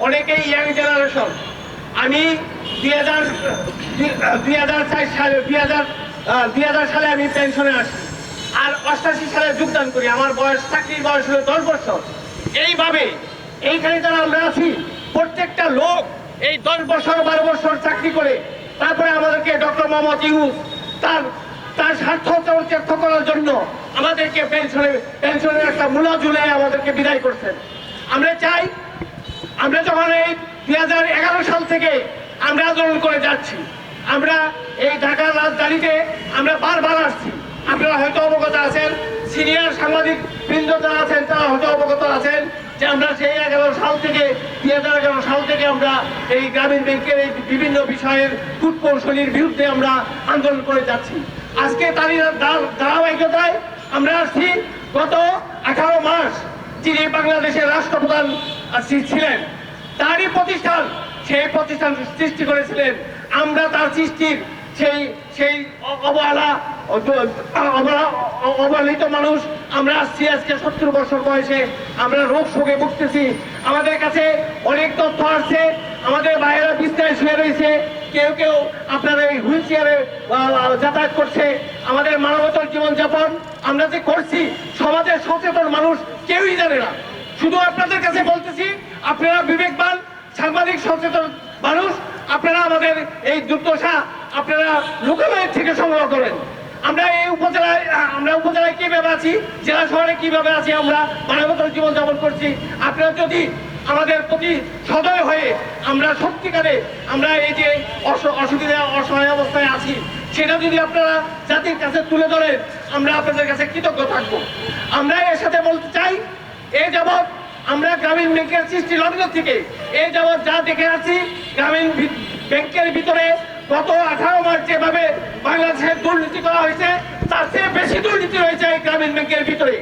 অনেকেই young generation. আমি 2000 সালে আমি পেনশনে আসি, আর 88 সালে যোগদান করি। আমার চাকরির বয়স হলো 10 বছর। এইভাবে এইখানে যারা আমরা আছি প্রত্যেকটা লোক এই 10 বছর 12 বছর চাকরি করে তারপরে আমাদেরকে ডক্টর মোহাম্মদ ইউনূস তার স্বার্থ চরিতার্থ করার জন্য আমাদেরকে পেনশনের একটা মূলা ঝুলিয়ে আমাদেরকে বিদায় করছেন। আমরা চাই, আমরা যখন এই 2011 সাল থেকে আমরা আন্দোলন করে যাচ্ছি, আমরা এই ঢাকার রাজধানীতে আমরা বারবার আসছি। আপনারা হয়তো অবগত আছেন, সিনিয়র সাংবাদিক বৃন্দ যারা আছেন তারা হয়তো অবগত আছেন যে আমরা সেই 2011 সাল থেকে আমরা এই গ্রামীণ ব্যাংকের এই বিভিন্ন বিষয়ের কূটকৌশলীর বিরুদ্ধে আমরা আন্দোলন করে যাচ্ছি। আজকে তারই ধারাবাহিকতায় আমরা আসছি গত 18 মাস যিনি বাংলাদেশের রাষ্ট্রপ্রধান ছিলেন, তারই প্রতিষ্ঠান, সেই প্রতিষ্ঠান সৃষ্টি করেছিলেন। আমরা তার সৃষ্টির সেই অবহেলিত মানুষ আমরা আসছি আজকে 70 বছর বয়সে। আমরা রোগ শোকে ভুগতেছি। আমাদের কাছে অনেক তথ্য আসছে, আমাদের বাইরে বিস্তায় শুয়ে রয়েছে, কেউ কেউ আপনার এই হুইল চেয়ারে যাতায়াত করছে। আমাদের মানবতার জীবনযাপন আমরা যে করছি সমাজের সচেতন মানুষ কেউই জানে না। শুধু আপনাদের কাছে বলতেছি, আপনারা বিবেকবান সাংবাদিক সচেতন মানুষ, আপনারা আমাদের এই দুর্দশা আপনারা লোকালয় থেকে সংগ্রহ করেন। আমরা এই উপজেলায় কিভাবে আছি, জেলা শহরে কিভাবে আছি, আমরা মানবতার জীবনযাপন করছি। আপনারা যদি আমাদের প্রতি সদয় হয়ে আমরা সত্যিকারে আমরা এই যে অসুবিধা অসহায় অবস্থায় আছি সেটা যদি আপনারা জাতির কাছে তুলে ধরেন, আমরা আপনাদের কাছে কৃতজ্ঞ থাকবো। আমরা এর সাথে বলতে চাই, এই যাবৎ আমরা গ্রামীণ ব্যাংকের সৃষ্টি লগ্ন থেকে এই যাবৎ যা দেখে আছি, গ্রামীণ ব্যাংকের ভিতরে গত 18 মাস যেভাবে বাংলাদেশের দুর্নীতি করা হয়েছে তার চেয়ে বেশি দুর্নীতি রয়েছে এই গ্রামীণ ব্যাংকের ভিতরে।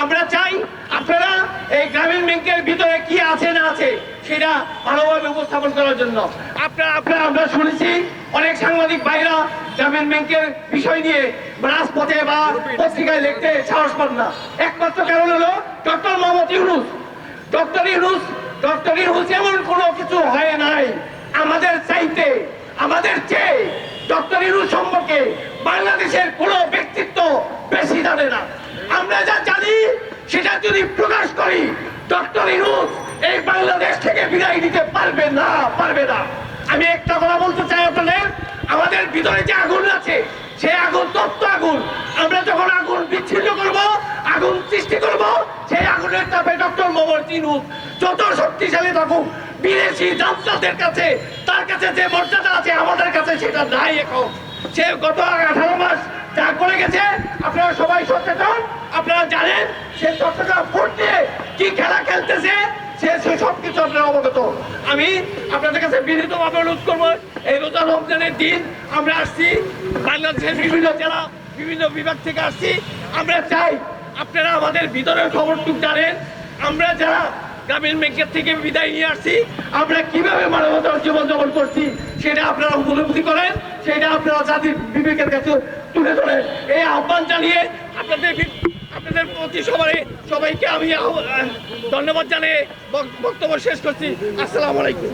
আমরা চাই আপনারা এই গ্রামীণ ব্যাংকের ভিতরে কি আছে না আছে সেটা ভালোভাবে উপস্থাপন করার জন্য আমরা শুনেছি অনেক সাংবাদিক ভাইরা গ্রামীণ ব্যাংকের বিষয় নিয়ে রাজপথে বা পত্রিকায় লিখতে সাহস পান না। একমাত্র কারণ হলো ডক্টর মোহাম্মদ ইউনূস। ডক্টর ইউনূস এমন কোনো কিছু হয় নাই আমাদের চাইতে, আমাদের চেয়ে ডক্টর ইউনূস সম্পর্কে বাংলাদেশের কোনো ব্যক্তিত্ব বেশি জানে না। আমরা যা জানি সেটা যদি প্রকাশ করি, ডক্টর ইউনূস এই বাংলাদেশ থেকে বিদায় নিতে পারবে না। আমি একটা কথা বলতে চাই আপনাদের, আমাদের ভিতরে যে আগুন আছে সেই আগুন তপ্ত আগুন। আমরা যখন আগুন বিচ্ছিন্ন করব, আগুন সৃষ্টি করব, সেই আগুনের তাপে ডক্টর মোহাম্মদ ইউনূস যত শক্তিশালী থাকুক, বিদেশি জান্তাদের কাছে তার কাছে যে মর্যাদা আছে আমাদের কাছে সেটা নাই। এখন সে গত 18 মাস যা করে গেছে আপনারা সবাই সচেতন, আপনারা জানেন সে চট্টগ্রাম ভোট দিয়ে কি খেলা খেলতেছে, সে সবকিছু আপনারা অবগত। আমি আপনাদের কাছে বিনীতভাবে অনুরোধ করবো, এই রোজা রমজানের দিন আমরা আসছি, বাংলাদেশের বিভিন্ন জেলা বিভিন্ন বিভাগ থেকে আসছি। আমরা চাই আপনারা আমাদের ভিতরের খবরটুকু জানেন। আমরা যারা গ্রামীণ ব্যাংকের থেকে বিদায় নিয়ে আসছি, আমরা কিভাবে মানবতার জীবনযাপন করছি সেটা আপনারা উপলব্ধি করেন, সেটা আপনারা জাতির বিবেকের কাছে তুলে ধরেন। এই আহ্বান জানিয়ে আপনাদের প্রতি সবাইকে আমি ধন্যবাদ জানিয়ে বক্তব্য শেষ করছি। আসসালামু আলাইকুম।